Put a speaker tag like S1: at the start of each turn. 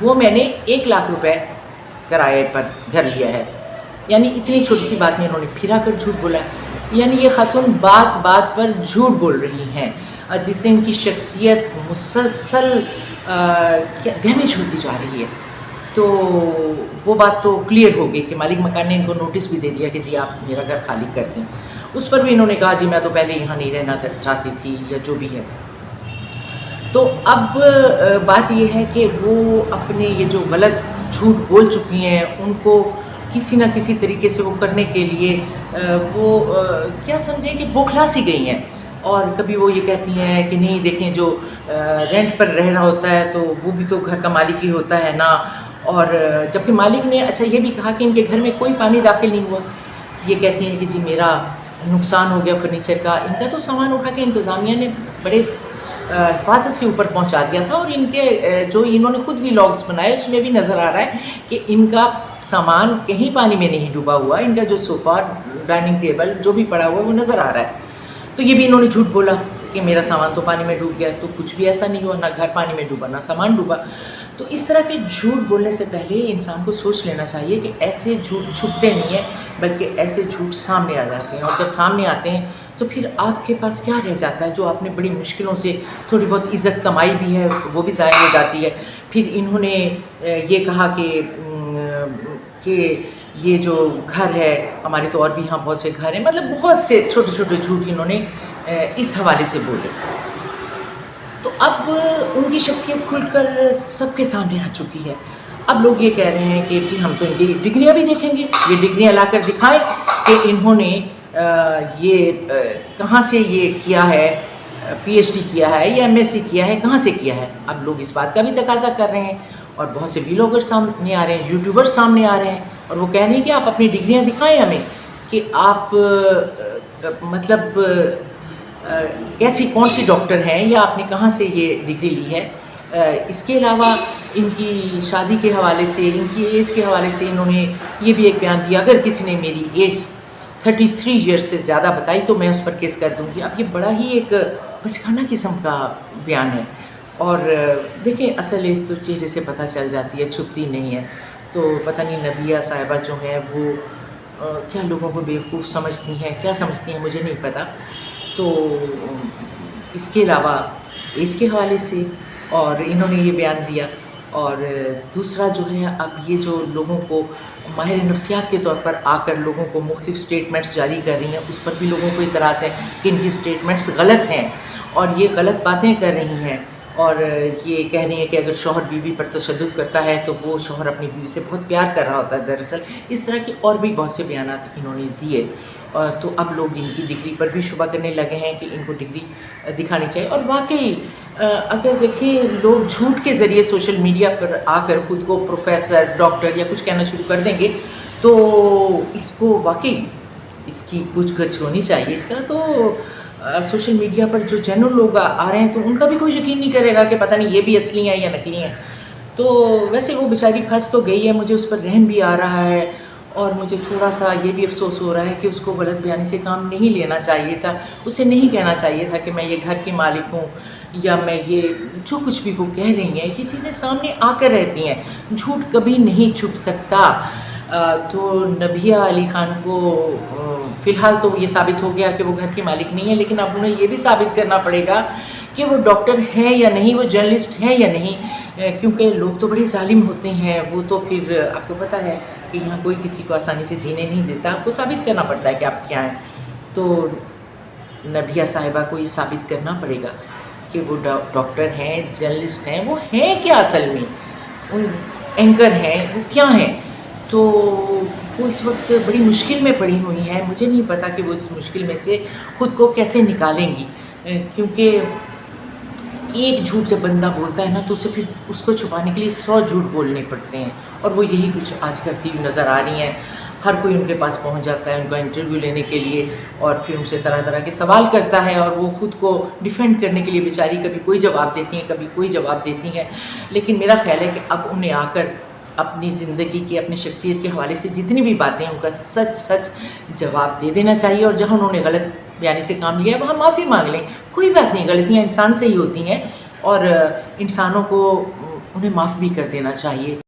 S1: وہ میں نے 1 لاکھ روپے کرائے پر گھر لیا ہے. یعنی اتنی چھوٹی سی بات میں انہوں نے پھر آ کر جھوٹ بولا. یعنی یہ خاتون بات بات پر جھوٹ بول رہی ہیں، جس سے ان کی شخصیت مسلسل ڈیمیج ہوتی جا رہی ہے. تو وہ بات تو کلیئر ہو گئی کہ مالک مکان نے ان کو نوٹس بھی دے دیا کہ جی آپ میرا گھر خالی کر دیں. اس پر بھی انہوں نے کہا جی میں تو پہلے یہاں نہیں رہنا چاہتی تھی یا جو بھی ہے. تو اب بات یہ ہے کہ وہ اپنے یہ جو غلط جھوٹ بول چکی ہیں ان کو کسی نہ کسی طریقے سے وہ کرنے کے لیے وہ کیا سمجھیں کہ بوکھلا سی گئی ہیں. اور کبھی وہ یہ کہتی ہیں کہ نہیں دیکھیں جو رینٹ پر رہ رہا ہوتا ہے تو وہ بھی تو گھر کا مالک ہی ہوتا ہے نا. اور جبکہ مالک نے اچھا یہ بھی کہا کہ ان کے گھر میں کوئی پانی داخل نہیں ہوا. یہ کہتی ہیں کہ جی میرا نقصان ہو گیا فرنیچر کا. ان کا تو سامان اٹھا کے انتظامیہ نے بڑے حفاظت سے اوپر پہنچا دیا تھا. اور ان کے جو انہوں نے خود ولاگس بنائے اس میں بھی نظر آ رہا ہے کہ ان کا سامان کہیں پانی میں نہیں ڈوبا ہوا. ان کا جو صوفہ ڈائننگ ٹیبل جو بھی پڑا ہوا ہے وہ نظر آ رہا ہے. تو یہ بھی انہوں نے جھوٹ بولا کہ میرا سامان تو پانی میں ڈوب گیا. تو کچھ بھی ایسا نہیں ہوا، نہ گھر پانی میں ڈوبا نہ سامان ڈوبا. تو اس طرح کے جھوٹ بولنے سے پہلے انسان کو سوچ لینا چاہیے کہ ایسے جھوٹ چھپتے نہیں ہیں بلکہ ایسے جھوٹ سامنے آ جاتے ہیں. اور جب سامنے آتے ہیں تو پھر آپ کے پاس کیا رہ جاتا ہے؟ جو آپ نے بڑی مشکلوں سے تھوڑی بہت عزت کمائی بھی ہے وہ بھی ضائع ہو جاتی ہے. پھر انہوں نے یہ کہا کہ یہ جو گھر ہے ہمارے تو اور بھی یہاں بہت سے گھر ہیں. مطلب بہت سے چھوٹے چھوٹے جھوٹ انہوں نے اس حوالے سے بولے. تو اب ان کی شخصیت کھل کر سب کے سامنے آ چکی ہے. اب لوگ یہ کہہ رہے ہیں کہ جی ہم تو ان کی ڈگریاں بھی دیکھیں گے، یہ ڈگریاں لا کر دکھائیں کہ انہوں نے یہ کہاں سے یہ کیا ہے، پی ایچ ڈی کیا ہے یا ایم ایس سی کیا ہے، کہاں سے کیا ہے. اب لوگ اس بات کا بھی تقاضا کر رہے ہیں اور بہت سے ویلاگر سامنے آ رہے ہیں، یوٹیوبر سامنے آ رہے ہیں اور وہ کہہ رہے ہیں کہ آپ اپنی ڈگریاں دکھائیں ہمیں کہ آپ مطلب کیسی کون سی ڈاکٹر ہیں یا آپ نے کہاں سے یہ ڈگری لی ہے. اس کے علاوہ ان کی شادی کے حوالے سے، ان کی ایج کے حوالے سے انہوں نے یہ بھی ایک بیان دیا اگر کسی نے میری ایج 33 ایئرس سے زیادہ بتائی تو میں اس پر کیس کر دوں گی. اب یہ بڑا ہی ایک بچکانہ قسم کا بیان ہے. اور دیکھیں اصل ایج تو چہرے سے پتہ چل جاتی ہے، چھپتی نہیں ہے. تو پتہ نہیں نبیہ صاحبہ جو ہیں وہ کیا لوگوں کو بیوقوف سمجھتی ہیں، کیا سمجھتی ہیں مجھے نہیں پتہ. تو اس کے علاوہ ایج کے حوالے سے اور انہوں نے یہ بیان دیا. اور دوسرا جو ہے اب یہ جو لوگوں کو ماہر نفسیات کے طور پر آ کر لوگوں کو مختلف سٹیٹمنٹس جاری کر رہی ہیں اس پر بھی لوگوں کو اعتراض ہے کہ ان کی سٹیٹمنٹس غلط ہیں اور یہ غلط باتیں کر رہی ہیں. اور یہ کہہ رہی ہیں کہ اگر شوہر بیوی پر تشدد کرتا ہے تو وہ شوہر اپنی بیوی سے بہت پیار کر رہا ہوتا ہے دراصل. اس طرح کی اور بھی بہت سے بیانات انہوں نے دیے. تو اب لوگ ان کی ڈگری پر بھی شبہ کرنے لگے ہیں کہ ان کو ڈگری دکھانی چاہیے. اور واقعی اگر دیکھیں لوگ جھوٹ کے ذریعے سوشل میڈیا پر آ کر خود کو پروفیسر، ڈاکٹر یا کچھ کہنا شروع کر دیں گے تو اس کو واقعی اس کی پوچھ گچھ ہونی چاہیے. اس طرح تو سوشل میڈیا پر جو جنرل لوگ آ رہے ہیں تو ان کا بھی کوئی یقین نہیں کرے گا کہ پتہ نہیں یہ بھی اصلی ہیں یا نکلی ہیں. تو ویسے وہ بیچاری پھنس تو گئی ہے، مجھے اس پر رحم بھی آ رہا ہے اور مجھے تھوڑا سا یہ بھی افسوس ہو رہا ہے کہ اس کو غلط بیانی سے کام نہیں لینا چاہیے تھا. اسے نہیں کہنا چاہیے تھا کہ میں یہ گھر کی مالک ہوں یا میں یہ جو کچھ بھی وہ کہہ رہی ہیں یہ چیزیں سامنے آ کر رہتی ہیں. جھوٹ کبھی نہیں چھپ سکتا. تو نبیہ علی خان کو فی الحال تو یہ ثابت ہو گیا کہ وہ گھر کی مالک نہیں ہے، لیکن اب انہیں یہ بھی ثابت کرنا پڑے گا کہ وہ ڈاکٹر ہیں یا نہیں، وہ جرنلسٹ ہیں یا نہیں. کیونکہ لوگ تو بڑے ظالم ہوتے ہیں. وہ تو پھر آپ کو پتہ ہے کہ یہاں کوئی کسی کو آسانی سے جینے نہیں دیتا، آپ کو ثابت کرنا پڑتا ہے کہ آپ کیا ہیں. تو نبیہ صاحبہ کو یہ ثابت کرنا پڑے گا کہ وہ ڈاکٹر ہیں، جرنلسٹ ہیں. وہ ہیں کیا اصل میں؟ ان اینکر ہیں، وہ کیا ہیں؟ تو وہ اس وقت بڑی مشکل میں پڑی ہوئی ہیں. مجھے نہیں پتا کہ وہ اس مشکل میں سے خود کو کیسے نکالیں گی. کیونکہ ایک جھوٹ جب بندہ بولتا ہے نا تو اسے پھر اس کو چھپانے کے لیے 100 جھوٹ بولنے پڑتے ہیں. اور وہ یہی کچھ آج کرتی ہوئی نظر آ رہی ہیں. ہر کوئی ان کے پاس پہنچ جاتا ہے ان کا انٹرویو لینے کے لیے اور پھر ان سے طرح طرح کے سوال کرتا ہے اور وہ خود کو ڈیفینڈ کرنے کے لیے بیچاری کبھی کوئی جواب دیتی ہیں، کبھی کوئی جواب دیتی ہیں. لیکن میرا خیال ہے کہ اب انہیں آ کر اپنی زندگی کے، اپنی شخصیت کے حوالے سے جتنی بھی باتیں ہیں ان کا سچ جواب دے دینا چاہیے. اور جہاں انہوں نے غلط بیانی سے کام لیا ہے وہاں معافی مانگ لیں. کوئی بات نہیں، غلطیاں انسان سے ہی ہوتی ہیں. اور انسانوں کو انہیں معاف بھی کر دینا چاہیے.